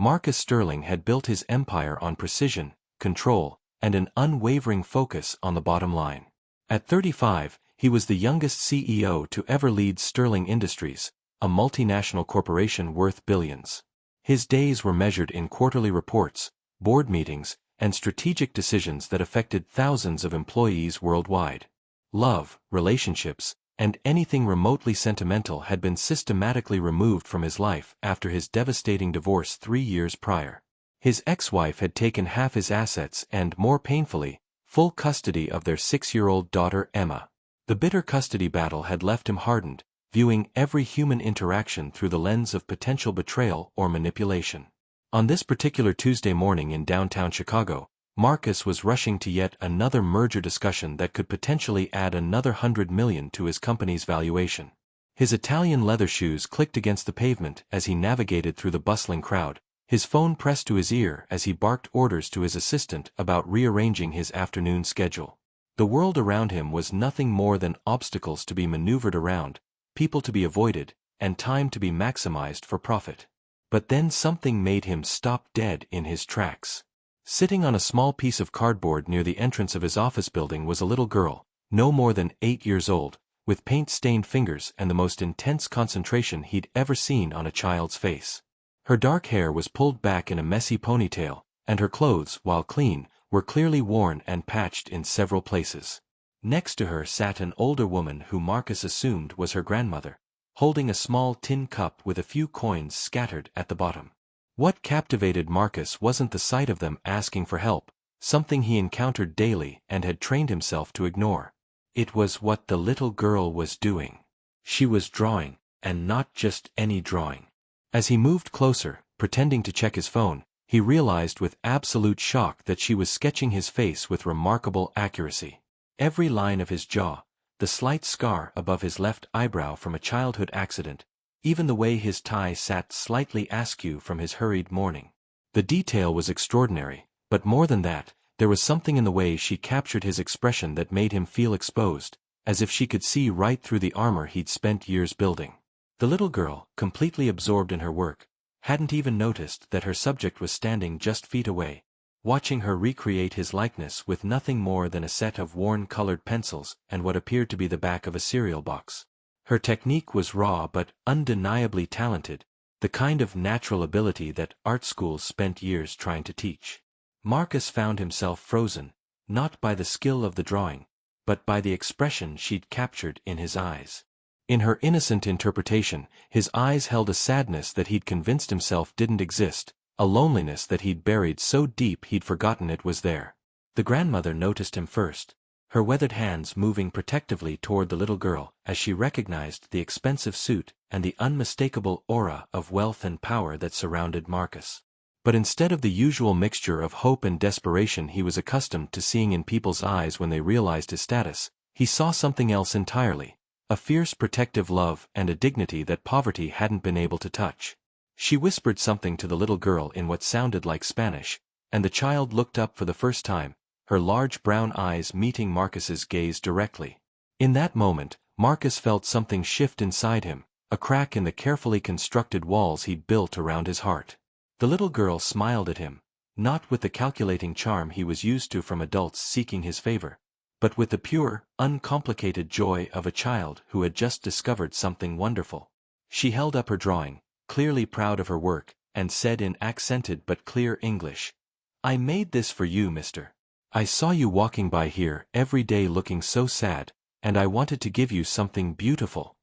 Marcus Sterling had built his empire on precision, control, and an unwavering focus on the bottom line. At 35, he was the youngest CEO to ever lead Sterling Industries, a multinational corporation worth billions. His days were measured in quarterly reports, board meetings, and strategic decisions that affected thousands of employees worldwide. Love, relationships, and anything remotely sentimental had been systematically removed from his life after his devastating divorce 3 years prior. His ex-wife had taken half his assets and, more painfully, full custody of their 6-year-old daughter Emma. The bitter custody battle had left him hardened, viewing every human interaction through the lens of potential betrayal or manipulation. On this particular Tuesday morning in downtown Chicago, Marcus was rushing to yet another merger discussion that could potentially add another $100 million to his company's valuation. His Italian leather shoes clicked against the pavement as he navigated through the bustling crowd, his phone pressed to his ear as he barked orders to his assistant about rearranging his afternoon schedule. The world around him was nothing more than obstacles to be maneuvered around, people to be avoided, and time to be maximized for profit. But then something made him stop dead in his tracks. Sitting on a small piece of cardboard near the entrance of his office building was a little girl, no more than 8 years old, with paint-stained fingers and the most intense concentration he'd ever seen on a child's face. Her dark hair was pulled back in a messy ponytail, and her clothes, while clean, were clearly worn and patched in several places. Next to her sat an older woman who Marcus assumed was her grandmother, holding a small tin cup with a few coins scattered at the bottom. What captivated Marcus wasn't the sight of them asking for help, something he encountered daily and had trained himself to ignore. It was what the little girl was doing. She was drawing, and not just any drawing. As he moved closer, pretending to check his phone, he realized with absolute shock that she was sketching his face with remarkable accuracy. Every line of his jaw, the slight scar above his left eyebrow from a childhood accident, even the way his tie sat slightly askew from his hurried morning. The detail was extraordinary, but more than that, there was something in the way she captured his expression that made him feel exposed, as if she could see right through the armor he'd spent years building. The little girl, completely absorbed in her work, hadn't even noticed that her subject was standing just feet away, watching her recreate his likeness with nothing more than a set of worn colored pencils and what appeared to be the back of a cereal box. Her technique was raw but undeniably talented, the kind of natural ability that art schools spent years trying to teach. Marcus found himself frozen, not by the skill of the drawing, but by the expression she'd captured in his eyes. In her innocent interpretation, his eyes held a sadness that he'd convinced himself didn't exist, a loneliness that he'd buried so deep he'd forgotten it was there. The grandmother noticed him first, her weathered hands moving protectively toward the little girl as she recognized the expensive suit and the unmistakable aura of wealth and power that surrounded Marcus. But instead of the usual mixture of hope and desperation he was accustomed to seeing in people's eyes when they realized his status, he saw something else entirely, a fierce protective love and a dignity that poverty hadn't been able to touch. She whispered something to the little girl in what sounded like Spanish, and the child looked up for the first time, her large brown eyes meeting Marcus's gaze directly. In that moment, Marcus felt something shift inside him, a crack in the carefully constructed walls he'd built around his heart. The little girl smiled at him, not with the calculating charm he was used to from adults seeking his favor, but with the pure, uncomplicated joy of a child who had just discovered something wonderful. She held up her drawing, clearly proud of her work, and said in accented but clear English, "I made this for you, mister. I saw you walking by here every day looking so sad, and I wanted to give you something beautiful."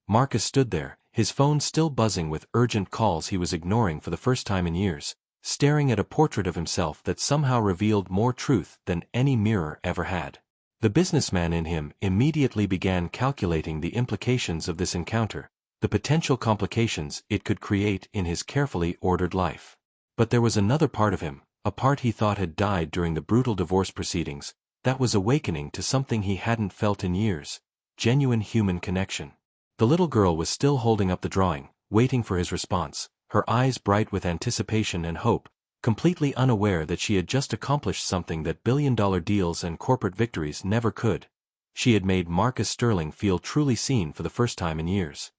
Marcus stood there, his phone still buzzing with urgent calls he was ignoring for the first time in years, staring at a portrait of himself that somehow revealed more truth than any mirror ever had. The businessman in him immediately began calculating the implications of this encounter, the potential complications it could create in his carefully ordered life. But there was another part of him, a part he thought had died during the brutal divorce proceedings, that was awakening to something he hadn't felt in years, genuine human connection. The little girl was still holding up the drawing, waiting for his response, her eyes bright with anticipation and hope, completely unaware that she had just accomplished something that billion-dollar deals and corporate victories never could. She had made Marcus Sterling feel truly seen for the first time in years.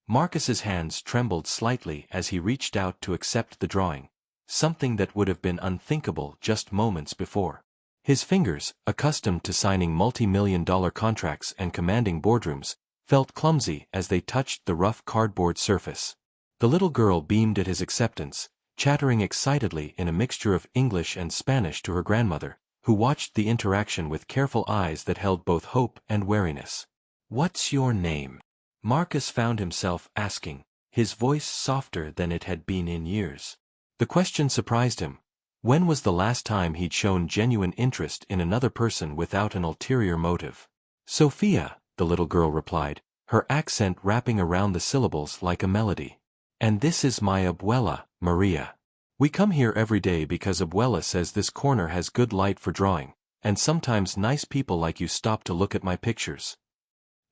Marcus's hands trembled slightly as he reached out to accept the drawing, something that would have been unthinkable just moments before. His fingers, accustomed to signing multi-million-dollar contracts and commanding boardrooms, felt clumsy as they touched the rough cardboard surface. The little girl beamed at his acceptance, chattering excitedly in a mixture of English and Spanish to her grandmother, who watched the interaction with careful eyes that held both hope and wariness. "What's your name?" Marcus found himself asking, his voice softer than it had been in years. The question surprised him. When was the last time he'd shown genuine interest in another person without an ulterior motive? "Sophia," the little girl replied, her accent wrapping around the syllables like a melody. "And this is my abuela, Maria. We come here every day because abuela says this corner has good light for drawing, and sometimes nice people like you stop to look at my pictures."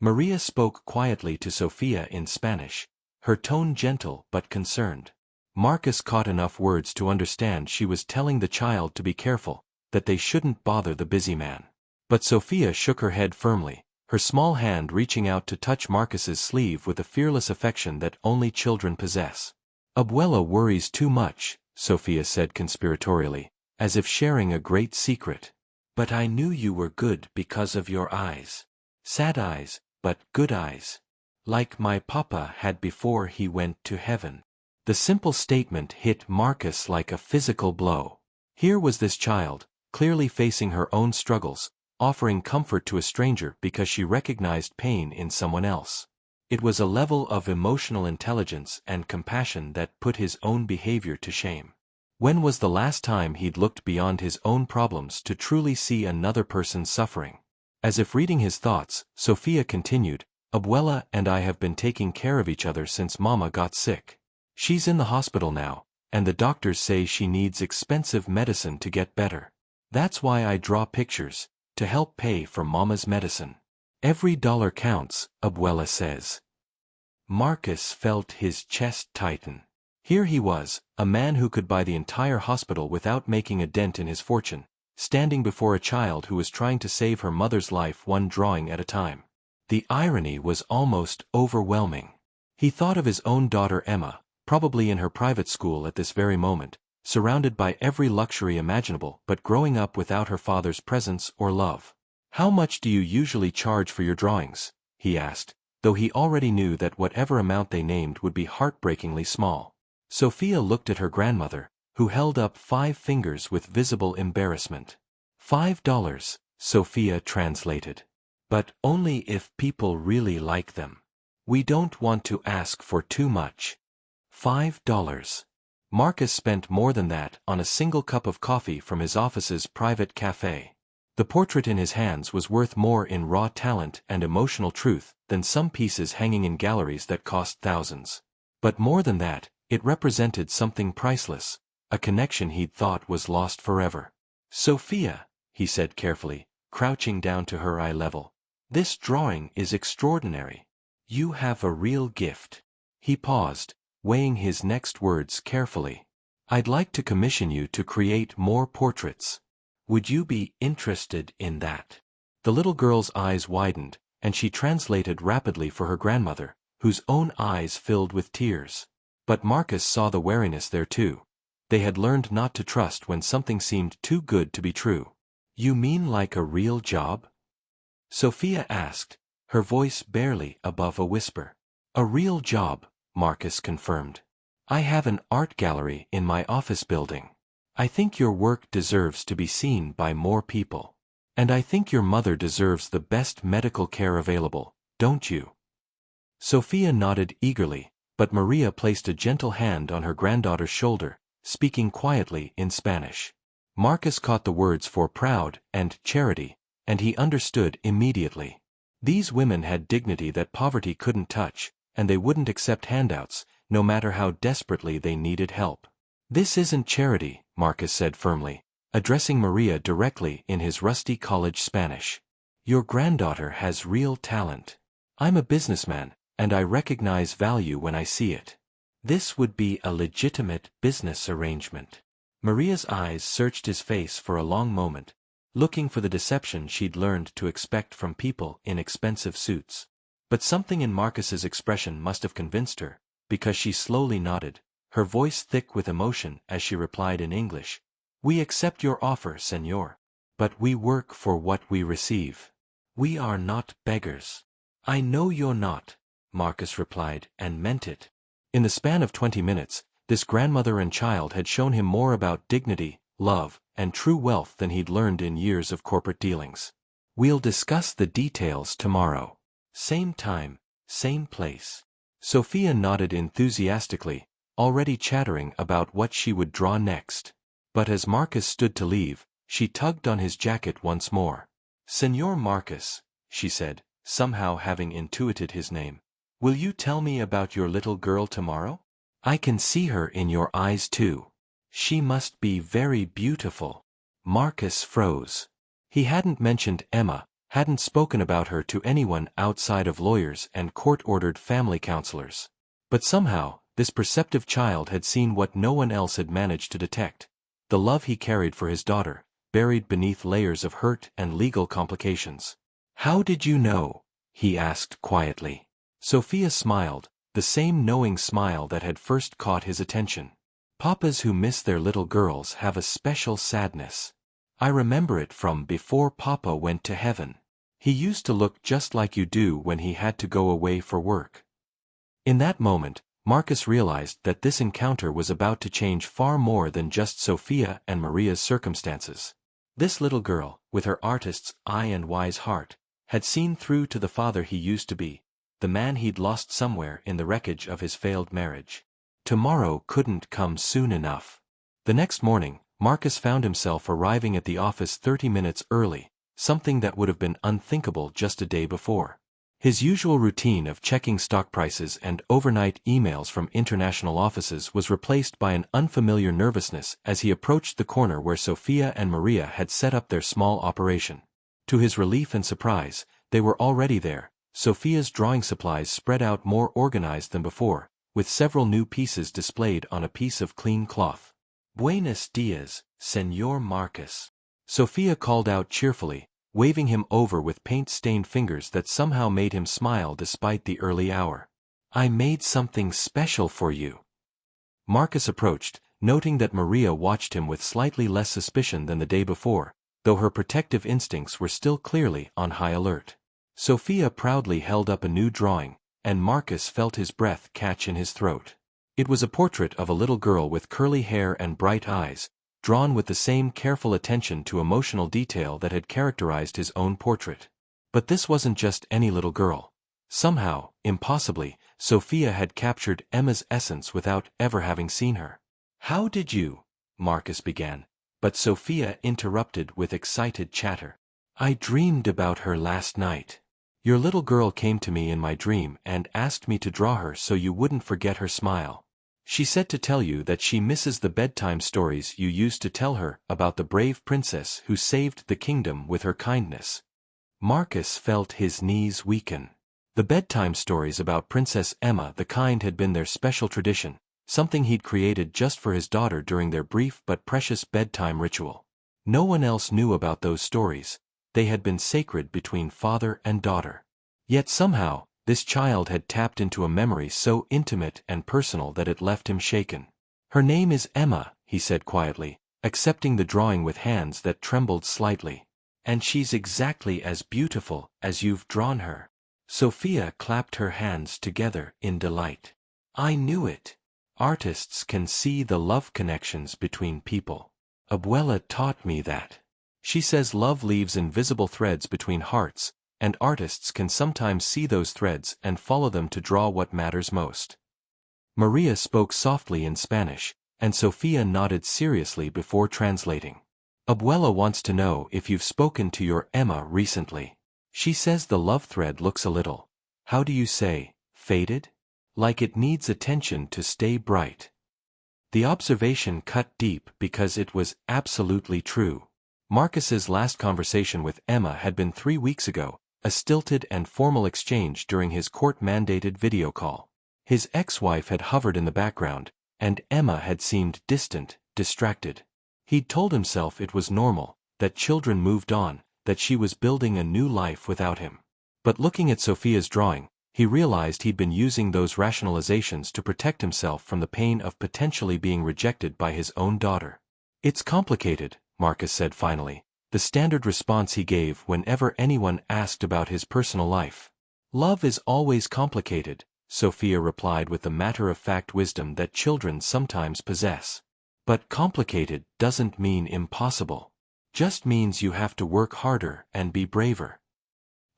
Maria spoke quietly to Sophia in Spanish, her tone gentle but concerned. Marcus caught enough words to understand she was telling the child to be careful, that they shouldn't bother the busy man. But Sophia shook her head firmly, her small hand reaching out to touch Marcus's sleeve with a fearless affection that only children possess. "Abuela worries too much," Sophia said conspiratorially, as if sharing a great secret. "But I knew you were good because of your eyes. Sad eyes, but good eyes. Like my papa had before he went to heaven." The simple statement hit Marcus like a physical blow. Here was this child, clearly facing her own struggles, offering comfort to a stranger because she recognized pain in someone else. It was a level of emotional intelligence and compassion that put his own behavior to shame. When was the last time he'd looked beyond his own problems to truly see another person's suffering? As if reading his thoughts, Sophia continued, "Abuela and I have been taking care of each other since Mama got sick. She's in the hospital now, and the doctors say she needs expensive medicine to get better. That's why I draw pictures, to help pay for Mama's medicine. Every dollar counts," Abuela says. Marcus felt his chest tighten. Here he was, a man who could buy the entire hospital without making a dent in his fortune, standing before a child who was trying to save her mother's life one drawing at a time. The irony was almost overwhelming. He thought of his own daughter Emma, probably in her private school at this very moment, surrounded by every luxury imaginable but growing up without her father's presence or love. "How much do you usually charge for your drawings?" he asked, though he already knew that whatever amount they named would be heartbreakingly small. Sophia looked at her grandmother, who held up 5 fingers with visible embarrassment. $5, Sophia translated. "But only if people really like them. We don't want to ask for too much." $5. Marcus spent more than that on a single cup of coffee from his office's private cafe. The portrait in his hands was worth more in raw talent and emotional truth than some pieces hanging in galleries that cost thousands. But more than that, it represented something priceless, a connection he'd thought was lost forever. "Sophia," he said carefully, crouching down to her eye level, "this drawing is extraordinary. You have a real gift." He paused, weighing his next words carefully. "I'd like to commission you to create more portraits. Would you be interested in that?" The little girl's eyes widened, and she translated rapidly for her grandmother, whose own eyes filled with tears. But Marcus saw the wariness there too. They had learned not to trust when something seemed too good to be true. "You mean like a real job?" Sophia asked, her voice barely above a whisper. "A real job," Marcus confirmed. "I have an art gallery in my office building. I think your work deserves to be seen by more people. And I think your mother deserves the best medical care available, don't you?" Sophia nodded eagerly, but Maria placed a gentle hand on her granddaughter's shoulder, speaking quietly in Spanish. Marcus caught the words for proud and charity, and he understood immediately. These women had dignity that poverty couldn't touch, and they wouldn't accept handouts, no matter how desperately they needed help. "This isn't charity," Marcus said firmly, addressing Maria directly in his rusty college Spanish. "Your granddaughter has real talent. I'm a businessman, and I recognize value when I see it. This would be a legitimate business arrangement." Maria's eyes searched his face for a long moment, looking for the deception she'd learned to expect from people in expensive suits. But something in Marcus's expression must have convinced her, because she slowly nodded, her voice thick with emotion as she replied in English. "We accept your offer, senor. But we work for what we receive. We are not beggars." "I know you're not," Marcus replied, and meant it. In the span of 20 minutes, this grandmother and child had shown him more about dignity, love, and true wealth than he'd learned in years of corporate dealings. "We'll discuss the details tomorrow. Same time, same place." Sophia nodded enthusiastically, already chattering about what she would draw next. But as Marcus stood to leave, she tugged on his jacket once more. "Senor Marcus," she said, somehow having intuited his name, "will you tell me about your little girl tomorrow? I can see her in your eyes too. She must be very beautiful." Marcus froze. He hadn't mentioned Emma, hadn't spoken about her to anyone outside of lawyers and court-ordered family counselors. But somehow, this perceptive child had seen what no one else had managed to detect: the love he carried for his daughter, buried beneath layers of hurt and legal complications. "How did you know?" he asked quietly. Sophia smiled, the same knowing smile that had first caught his attention. "Papas who miss their little girls have a special sadness. I remember it from before Papa went to heaven. He used to look just like you do when he had to go away for work." In that moment, Marcus realized that this encounter was about to change far more than just Sophia and Maria's circumstances. This little girl, with her artist's eye and wise heart, had seen through to the father he used to be, the man he'd lost somewhere in the wreckage of his failed marriage. Tomorrow couldn't come soon enough. The next morning, Marcus found himself arriving at the office 30 minutes early, something that would have been unthinkable just a day before. His usual routine of checking stock prices and overnight emails from international offices was replaced by an unfamiliar nervousness as he approached the corner where Sophia and Maria had set up their small operation. To his relief and surprise, they were already there, Sophia's drawing supplies spread out more organized than before, with several new pieces displayed on a piece of clean cloth. "Buenos dias, Señor Marcus," Sophia called out cheerfully, waving him over with paint-stained fingers that somehow made him smile despite the early hour. "I made something special for you." Marcus approached, noting that Maria watched him with slightly less suspicion than the day before, though her protective instincts were still clearly on high alert. Sophia proudly held up a new drawing, and Marcus felt his breath catch in his throat. It was a portrait of a little girl with curly hair and bright eyes, drawn with the same careful attention to emotional detail that had characterized his own portrait. But this wasn't just any little girl. Somehow, impossibly, Sophia had captured Emma's essence without ever having seen her. "How did you?" Marcus began, but Sophia interrupted with excited chatter. "I dreamed about her last night. Your little girl came to me in my dream and asked me to draw her so you wouldn't forget her smile. She said to tell you that she misses the bedtime stories you used to tell her about the brave princess who saved the kingdom with her kindness." Marcus felt his knees weaken. The bedtime stories about Princess Emma the Kind had been their special tradition, something he'd created just for his daughter during their brief but precious bedtime ritual. No one else knew about those stories. They had been sacred between father and daughter. Yet somehow, this child had tapped into a memory so intimate and personal that it left him shaken. "Her name is Emma," he said quietly, accepting the drawing with hands that trembled slightly. "And she's exactly as beautiful as you've drawn her." Sophia clapped her hands together in delight. "I knew it. Artists can see the love connections between people. Abuela taught me that. She says love leaves invisible threads between hearts, and artists can sometimes see those threads and follow them to draw what matters most." Maria spoke softly in Spanish, and Sophia nodded seriously before translating. "Abuela wants to know if you've spoken to your Emma recently. She says the love thread looks a little, how do you say, faded? Like it needs attention to stay bright." The observation cut deep because it was absolutely true. Marcus's last conversation with Emma had been 3 weeks ago, a stilted and formal exchange during his court-mandated video call. His ex-wife had hovered in the background, and Emma had seemed distant, distracted. He'd told himself it was normal, that children moved on, that she was building a new life without him. But looking at Sophia's drawing, He realized he'd been using those rationalizations to protect himself from the pain of potentially being rejected by his own daughter. "It's complicated," Marcus said finally, the standard response he gave whenever anyone asked about his personal life. "Love is always complicated," Sophia replied with the matter-of-fact wisdom that children sometimes possess. "But complicated doesn't mean impossible. Just means you have to work harder and be braver."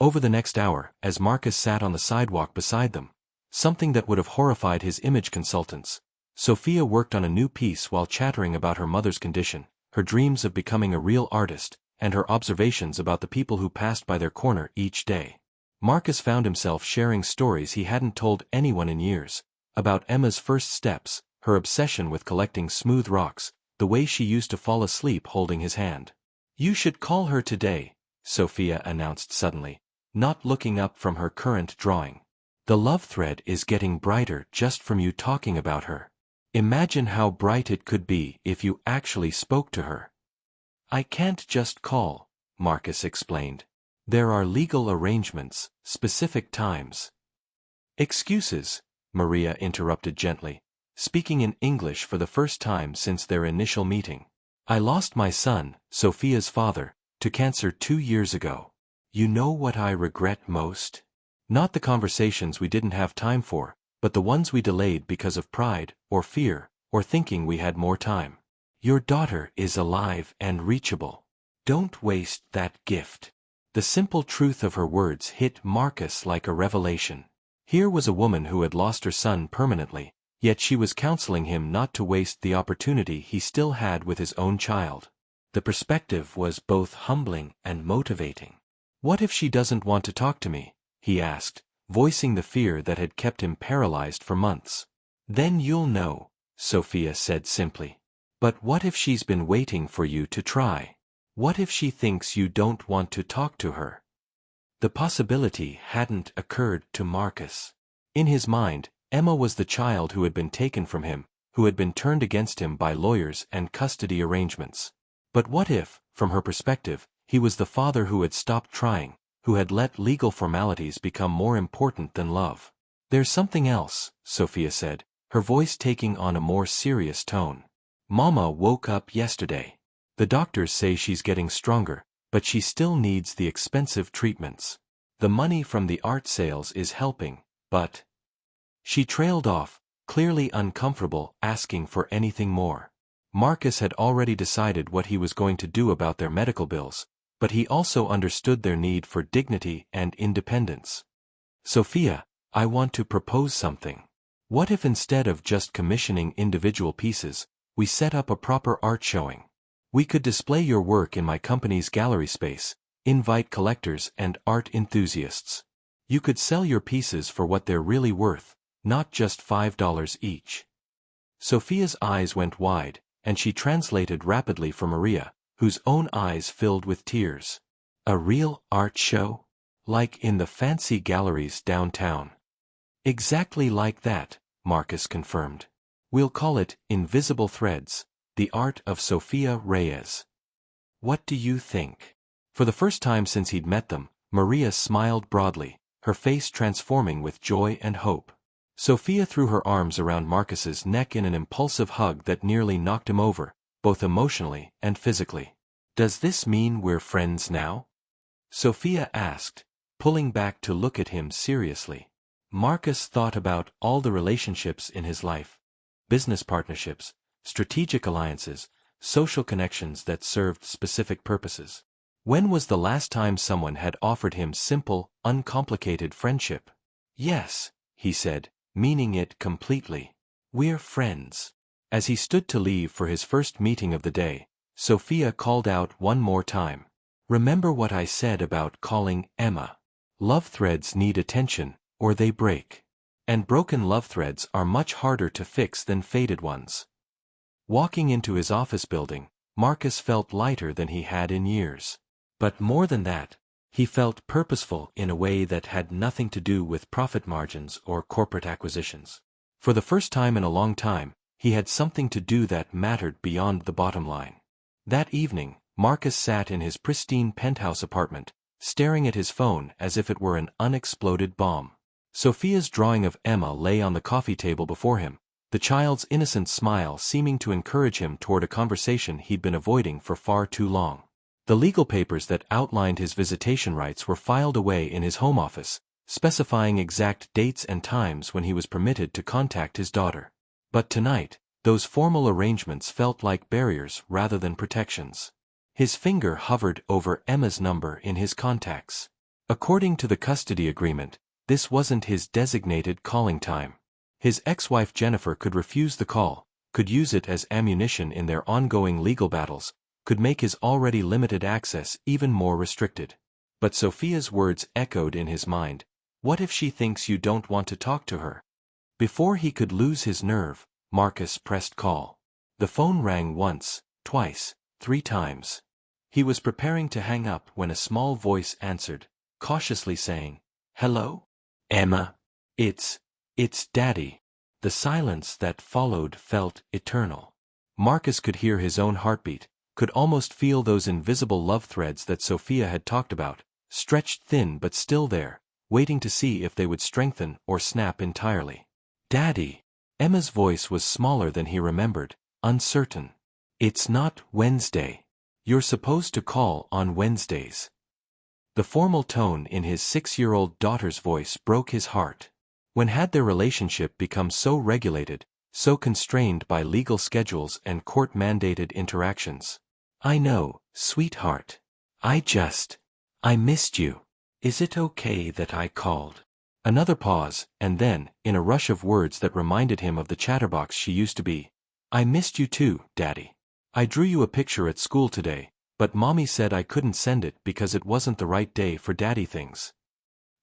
Over the next hour, as Marcus sat on the sidewalk beside them, something that would have horrified his image consultants, Sophia worked on a new piece while chattering about her mother's condition, her dreams of becoming a real artist, and her observations about the people who passed by their corner each day. Marcus found himself sharing stories he hadn't told anyone in years, about Emma's first steps, her obsession with collecting smooth rocks, the way she used to fall asleep holding his hand. "You should call her today," Sophia announced suddenly, not looking up from her current drawing. "The love thread is getting brighter just from you talking about her. Imagine how bright it could be if you actually spoke to her." "I can't just call," Marcus explained. "There are legal arrangements, specific times." "Excuses," Maria interrupted gently, speaking in English for the first time since their initial meeting. "I lost my son, Sophia's father, to cancer 2 years ago. You know what I regret most? Not the conversations we didn't have time for, but the ones we delayed because of pride, or fear, or thinking we had more time. Your daughter is alive and reachable. Don't waste that gift." The simple truth of her words hit Marcus like a revelation. Here was a woman who had lost her son permanently, yet she was counseling him not to waste the opportunity he still had with his own child. The perspective was both humbling and motivating. "What if she doesn't want to talk to me?" he asked, voicing the fear that had kept him paralyzed for months. "Then you'll know," Sophia said simply. "But what if she's been waiting for you to try? What if she thinks you don't want to talk to her?" The possibility hadn't occurred to Marcus. In his mind, Emma was the child who had been taken from him, who had been turned against him by lawyers and custody arrangements. But what if, from her perspective, he was the father who had stopped trying, who had let legal formalities become more important than love? "There's something else," Sophia said, her voice taking on a more serious tone. "Mama woke up yesterday. The doctors say she's getting stronger, but she still needs the expensive treatments. The money from the art sales is helping, but—" She trailed off, clearly uncomfortable asking for anything more. Marcus had already decided what he was going to do about their medical bills, but he also understood their need for dignity and independence. "Sophia, I want to propose something. What if instead of just commissioning individual pieces, we set up a proper art showing? We could display your work in my company's gallery space, invite collectors and art enthusiasts. You could sell your pieces for what they're really worth, not just $5 each." Sophia's eyes went wide, and she translated rapidly for Maria, whose own eyes filled with tears. "A real art show? Like in the fancy galleries downtown?" "Exactly like that," Marcus confirmed. "We'll call it Invisible Threads, the art of Sophia Reyes. What do you think?" For the first time since he'd met them, Maria smiled broadly, her face transforming with joy and hope. Sophia threw her arms around Marcus's neck in an impulsive hug that nearly knocked him over, both emotionally and physically. "Does this mean we're friends now?" Sophia asked, pulling back to look at him seriously. Marcus thought about all the relationships in his life, business partnerships, strategic alliances, social connections that served specific purposes. When was the last time someone had offered him simple, uncomplicated friendship? "Yes," he said, meaning it completely. "We're friends." As he stood to leave for his first meeting of the day, Sophia called out one more time. "Remember what I said about calling Emma. Love threads need attention, or they break. And broken love threads are much harder to fix than faded ones." Walking into his office building, Marcus felt lighter than he had in years. But more than that, he felt purposeful in a way that had nothing to do with profit margins or corporate acquisitions. For the first time in a long time, he had something to do that mattered beyond the bottom line. That evening, Marcus sat in his pristine penthouse apartment, staring at his phone as if it were an unexploded bomb. Sophia's drawing of Emma lay on the coffee table before him, the child's innocent smile seeming to encourage him toward a conversation he'd been avoiding for far too long. The legal papers that outlined his visitation rights were filed away in his home office, specifying exact dates and times when he was permitted to contact his daughter. But tonight, those formal arrangements felt like barriers rather than protections. His finger hovered over Emma's number in his contacts. According to the custody agreement, this wasn't his designated calling time. His ex-wife Jennifer could refuse the call, could use it as ammunition in their ongoing legal battles, could make his already limited access even more restricted. But Sophia's words echoed in his mind. What if she thinks you don't want to talk to her? Before he could lose his nerve, Marcus pressed call. The phone rang once, twice, 3 times. He was preparing to hang up when a small voice answered, cautiously saying, "Hello? Emma? It's Daddy." The silence that followed felt eternal. Marcus could hear his own heartbeat, could almost feel those invisible love threads that Sophia had talked about, stretched thin but still there, waiting to see if they would strengthen or snap entirely. "Daddy." Emma's voice was smaller than he remembered, uncertain. "It's not Wednesday. You're supposed to call on Wednesdays." The formal tone in his 6-year-old daughter's voice broke his heart. When had their relationship become so regulated, so constrained by legal schedules and court-mandated interactions? "I know, sweetheart. I missed you. Is it okay that I called?" Another pause, and then, in a rush of words that reminded him of the chatterbox she used to be, "I missed you too, Daddy. I drew you a picture at school today, but Mommy said I couldn't send it because it wasn't the right day for Daddy things."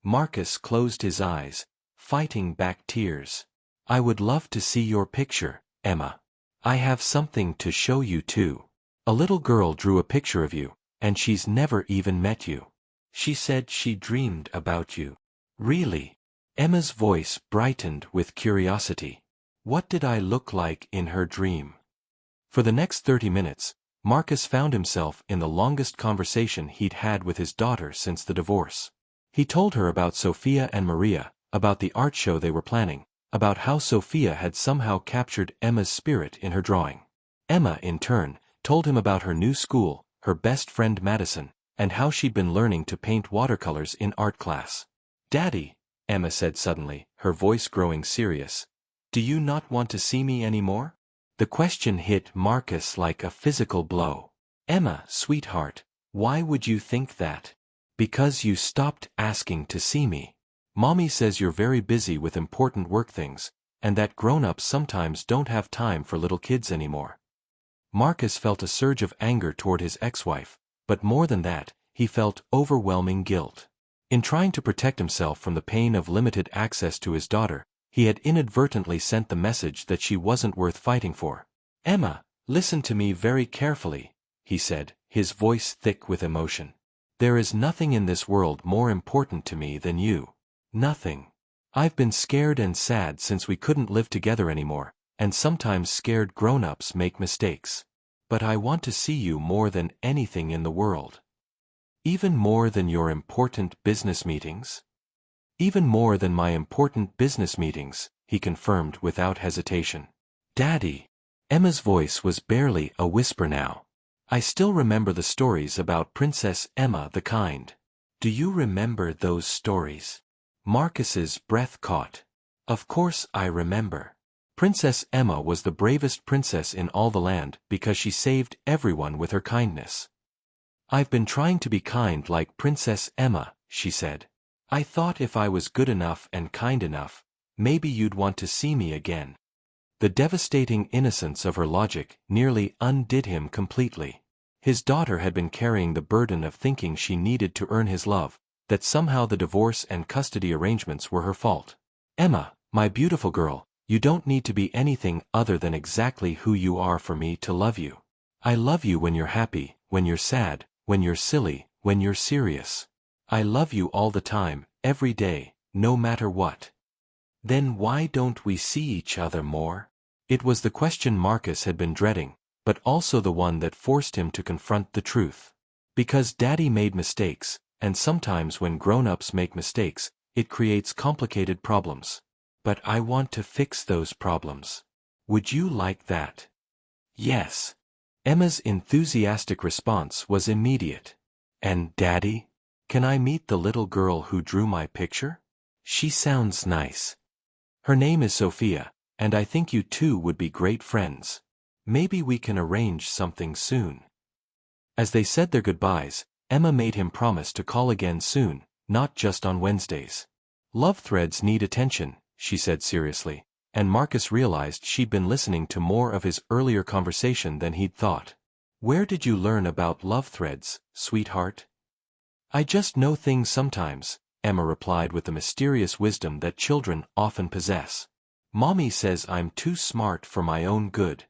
Marcus closed his eyes, fighting back tears. "I would love to see your picture, Emma. I have something to show you too. A little girl drew a picture of you, and she's never even met you. She said she dreamed about you." "Really?" Emma's voice brightened with curiosity. What did I look like in her dream? For the next 30 minutes, Marcus found himself in the longest conversation he'd had with his daughter since the divorce. He told her about Sophia and Maria, about the art show they were planning, about how Sophia had somehow captured Emma's spirit in her drawing. Emma, in turn, told him about her new school, her best friend Madison, and how she'd been learning to paint watercolors in art class. "Daddy," Emma said suddenly, her voice growing serious, "do you not want to see me anymore?" The question hit Marcus like a physical blow. "Emma, sweetheart, why would you think that?" "Because you stopped asking to see me. Mommy says you're very busy with important work things, and that grown-ups sometimes don't have time for little kids anymore." Marcus felt a surge of anger toward his ex-wife, but more than that, he felt overwhelming guilt. In trying to protect himself from the pain of limited access to his daughter, he had inadvertently sent the message that she wasn't worth fighting for. "Emma, listen to me very carefully," he said, his voice thick with emotion. "There is nothing in this world more important to me than you. Nothing. I've been scared and sad since we couldn't live together anymore, and sometimes scared grown-ups make mistakes. But I want to see you more than anything in the world." "Even more than your important business meetings?" "Even more than my important business meetings," he confirmed without hesitation. "Daddy." Emma's voice was barely a whisper now. "I still remember the stories about Princess Emma the Kind. Do you remember those stories?" Marcus's breath caught. "Of course I remember. Princess Emma was the bravest princess in all the land because she saved everyone with her kindness." "I've been trying to be kind like Princess Emma," she said. "I thought if I was good enough and kind enough, maybe you'd want to see me again." The devastating innocence of her logic nearly undid him completely. His daughter had been carrying the burden of thinking she needed to earn his love, that somehow the divorce and custody arrangements were her fault. "Emma, my beautiful girl, you don't need to be anything other than exactly who you are for me to love you. I love you when you're happy, when you're sad, when you're silly, when you're serious. I love you all the time, every day, no matter what." "Then why don't we see each other more?" It was the question Marcus had been dreading, but also the one that forced him to confront the truth. Because Daddy made mistakes, and sometimes when grown-ups make mistakes, It creates complicated problems. But I want to fix those problems. Would you like that? Yes. Emma's enthusiastic response was immediate. And Daddy? Can I meet the little girl who drew my picture? She sounds nice. Her name is Sophia, and I think you two would be great friends. Maybe we can arrange something soon. As they said their goodbyes, Emma made him promise to call again soon, not just on Wednesdays. Love threads need attention, she said seriously, and Marcus realized she'd been listening to more of his earlier conversation than he'd thought. Where did you learn about love threads, sweetheart? I just know things sometimes, Emma replied with the mysterious wisdom that children often possess. Mommy says I'm too smart for my own good.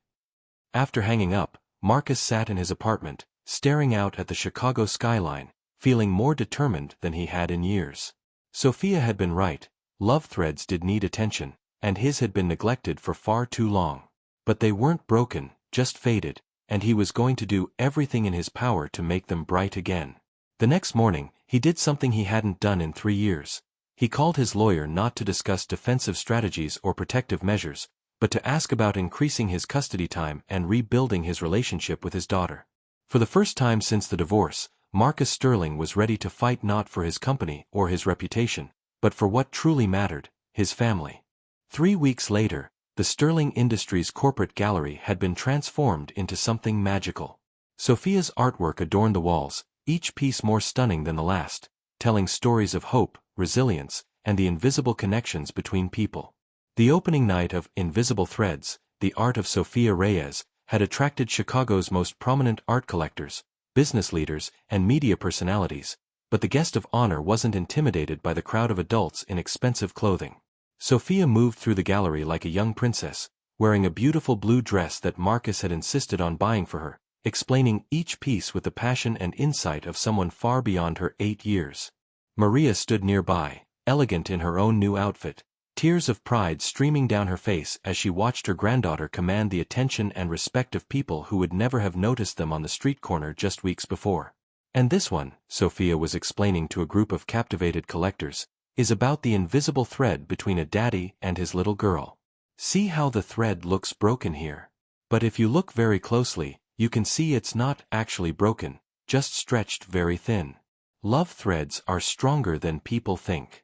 After hanging up, Marcus sat in his apartment, staring out at the Chicago skyline, feeling more determined than he had in years. Sophia had been right, love threads did need attention, and his had been neglected for far too long. But they weren't broken, just faded, and he was going to do everything in his power to make them bright again. The next morning, he did something he hadn't done in 3 years. He called his lawyer not to discuss defensive strategies or protective measures, but to ask about increasing his custody time and rebuilding his relationship with his daughter. For the first time since the divorce, Marcus Sterling was ready to fight not for his company or his reputation, but for what truly mattered, his family. 3 weeks later, the Sterling Industries corporate gallery had been transformed into something magical. Sophia's artwork adorned the walls, each piece more stunning than the last, telling stories of hope, resilience, and the invisible connections between people. The opening night of Invisible Threads, The Art of Sophia Reyes, had attracted Chicago's most prominent art collectors, business leaders, and media personalities, but the guest of honor wasn't intimidated by the crowd of adults in expensive clothing. Sophia moved through the gallery like a young princess, wearing a beautiful blue dress that Marcus had insisted on buying for her, explaining each piece with the passion and insight of someone far beyond her 8 years. Maria stood nearby, elegant in her own new outfit, tears of pride streaming down her face as she watched her granddaughter command the attention and respect of people who would never have noticed them on the street corner just weeks before. And this one, Sophia was explaining to a group of captivated collectors, is about the invisible thread between a daddy and his little girl. See how the thread looks broken here. But if you look very closely, you can see it's not actually broken, just stretched very thin. Love threads are stronger than people think.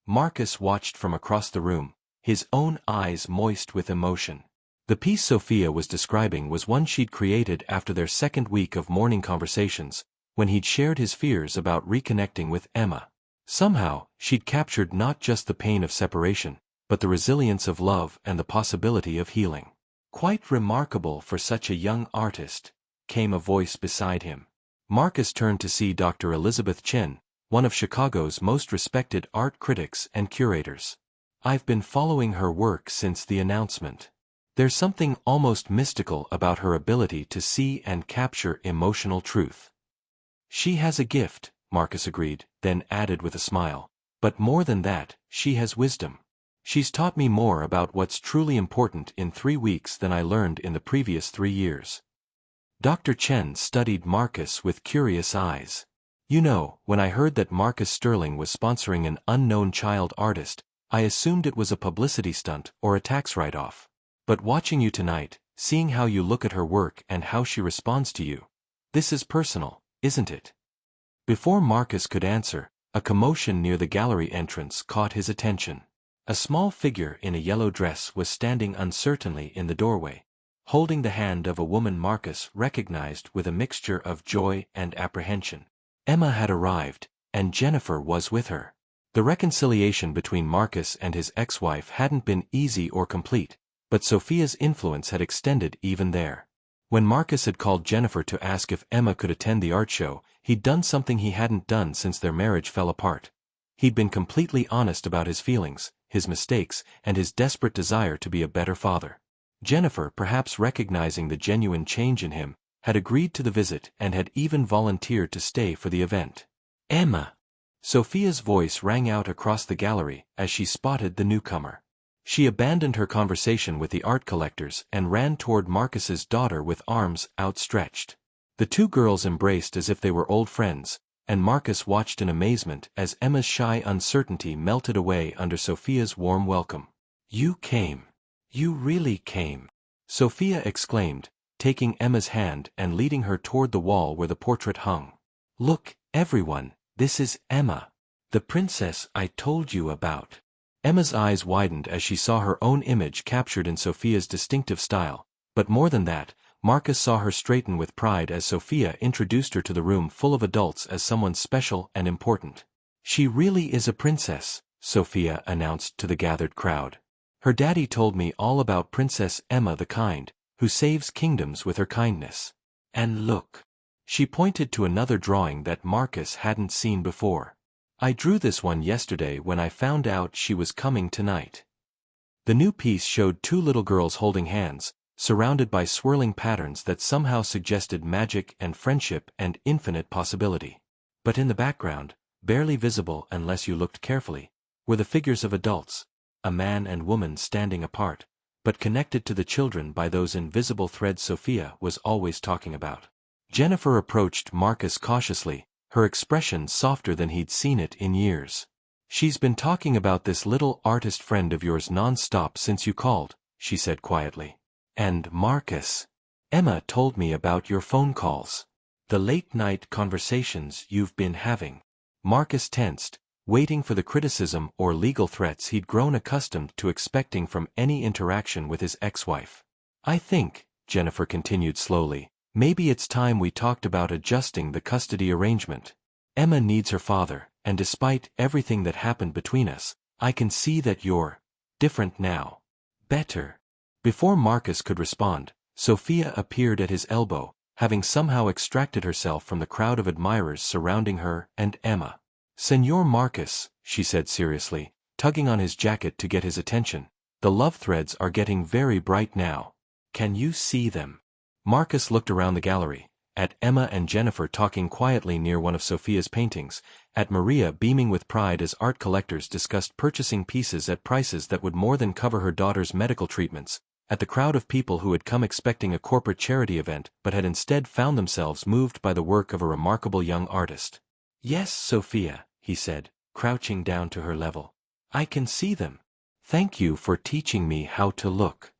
Marcus watched from across the room, his own eyes moist with emotion. The piece Sophia was describing was one she'd created after their second week of morning conversations, when he'd shared his fears about reconnecting with Emma. Somehow, she'd captured not just the pain of separation, but the resilience of love and the possibility of healing. Quite remarkable for such a young artist, came a voice beside him. Marcus turned to see Dr. Elizabeth Chen, one of Chicago's most respected art critics and curators. I've been following her work since the announcement. There's something almost mystical about her ability to see and capture emotional truth. She has a gift, Marcus agreed, then added with a smile. But more than that, she has wisdom. She's taught me more about what's truly important in 3 weeks than I learned in the previous 3 years. Dr. Chen studied Marcus with curious eyes. You know, when I heard that Marcus Sterling was sponsoring an unknown child artist, I assumed it was a publicity stunt or a tax write-off. But watching you tonight, seeing how you look at her work and how she responds to you, this is personal, isn't it? Before Marcus could answer, a commotion near the gallery entrance caught his attention. A small figure in a yellow dress was standing uncertainly in the doorway, holding the hand of a woman Marcus recognized with a mixture of joy and apprehension. Emma had arrived, and Jennifer was with her. The reconciliation between Marcus and his ex-wife hadn't been easy or complete, but Sophia's influence had extended even there. When Marcus had called Jennifer to ask if Emma could attend the art show, he'd done something he hadn't done since their marriage fell apart. He'd been completely honest about his feelings, his mistakes, and his desperate desire to be a better father. Jennifer, perhaps recognizing the genuine change in him, had agreed to the visit and had even volunteered to stay for the event. Emma! Sophia's voice rang out across the gallery as she spotted the newcomer. She abandoned her conversation with the art collectors and ran toward Marcus's daughter with arms outstretched. The two girls embraced as if they were old friends, and Marcus watched in amazement as Emma's shy uncertainty melted away under Sophia's warm welcome. "You came. You really came," Sophia exclaimed, taking Emma's hand and leading her toward the wall where the portrait hung. "Look, everyone, this is Emma, the princess I told you about." Emma's eyes widened as she saw her own image captured in Sophia's distinctive style, but more than that, Marcus saw her straighten with pride as Sophia introduced her to the room full of adults as someone special and important. "She really is a princess," Sophia announced to the gathered crowd. "Her daddy told me all about Princess Emma the Kind, who saves kingdoms with her kindness. And look." She pointed to another drawing that Marcus hadn't seen before. "I drew this one yesterday when I found out she was coming tonight." The new piece showed two little girls holding hands, surrounded by swirling patterns that somehow suggested magic and friendship and infinite possibility. But in the background, barely visible unless you looked carefully, were the figures of adults, a man and woman standing apart, but connected to the children by those invisible threads Sophia was always talking about. Jennifer approached Marcus cautiously, her expression softer than he'd seen it in years. "She's been talking about this little artist friend of yours non-stop since you called," she said quietly. "And Marcus, Emma told me about your phone calls. The late-night conversations you've been having." Marcus tensed, waiting for the criticism or legal threats he'd grown accustomed to expecting from any interaction with his ex-wife. "I think," Jennifer continued slowly, "maybe it's time we talked about adjusting the custody arrangement. Emma needs her father, and despite everything that happened between us, I can see that you're different now. Better." Before Marcus could respond, Sophia appeared at his elbow, having somehow extracted herself from the crowd of admirers surrounding her and Emma. "Señor Marcus," she said seriously, tugging on his jacket to get his attention, "the love threads are getting very bright now. Can you see them?" Marcus looked around the gallery, at Emma and Jennifer talking quietly near one of Sophia's paintings, at Maria beaming with pride as art collectors discussed purchasing pieces at prices that would more than cover her daughter's medical treatments, at the crowd of people who had come expecting a corporate charity event but had instead found themselves moved by the work of a remarkable young artist. "Yes, Sophia," he said, crouching down to her level. "I can see them. Thank you for teaching me how to look."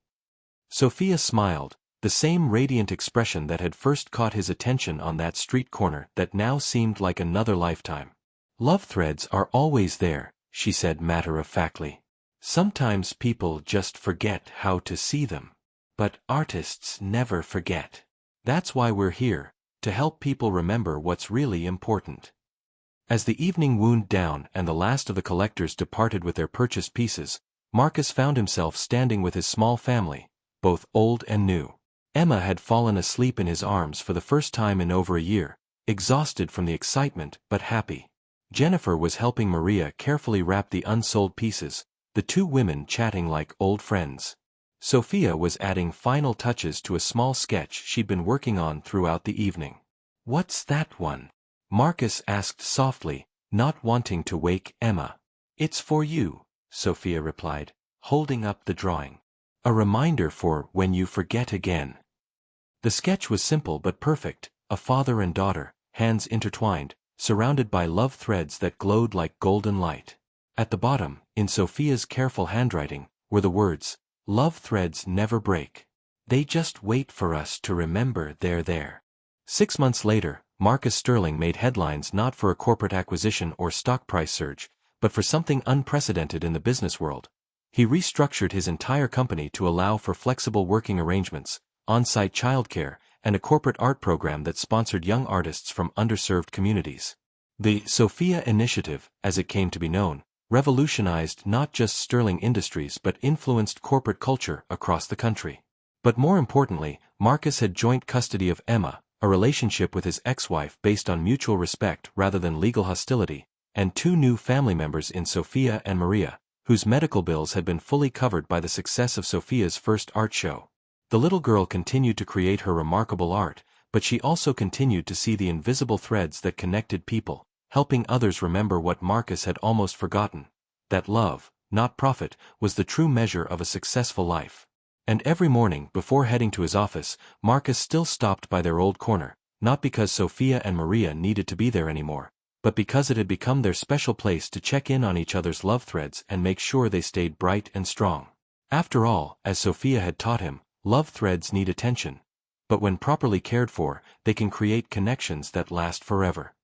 Sophia smiled, the same radiant expression that had first caught his attention on that street corner that now seemed like another lifetime. "Love threads are always there," she said matter-of-factly. "Sometimes people just forget how to see them. But artists never forget. That's why we're here, to help people remember what's really important." As the evening wound down and the last of the collectors departed with their purchased pieces, Marcus found himself standing with his small family, both old and new. Emma had fallen asleep in his arms for the first time in over a year, exhausted from the excitement but happy. Jennifer was helping Maria carefully wrap the unsold pieces, the two women chatting like old friends. Sophia was adding final touches to a small sketch she'd been working on throughout the evening. "What's that one?" Marcus asked softly, not wanting to wake Emma. "It's for you," Sophia replied, holding up the drawing. "A reminder for when you forget again." The sketch was simple but perfect, a father and daughter, hands intertwined, surrounded by love threads that glowed like golden light. At the bottom, in Sophia's careful handwriting, were the words, "Love threads never break. They just wait for us to remember they're there." 6 months later, Marcus Sterling made headlines not for a corporate acquisition or stock price surge, but for something unprecedented in the business world. He restructured his entire company to allow for flexible working arrangements, on-site childcare, and a corporate art program that sponsored young artists from underserved communities. The Sophia Initiative, as it came to be known, revolutionized not just Sterling Industries but influenced corporate culture across the country. But more importantly, Marcus had joint custody of Emma, a relationship with his ex-wife based on mutual respect rather than legal hostility, and two new family members in Sophia and Maria, whose medical bills had been fully covered by the success of Sophia's first art show. The little girl continued to create her remarkable art, but she also continued to see the invisible threads that connected people, helping others remember what Marcus had almost forgotten, that love, not profit, was the true measure of a successful life. And every morning, before heading to his office, Marcus still stopped by their old corner, not because Sophia and Maria needed to be there anymore, but because it had become their special place to check in on each other's love threads and make sure they stayed bright and strong. After all, as Sophia had taught him, love threads need attention. But when properly cared for, they can create connections that last forever.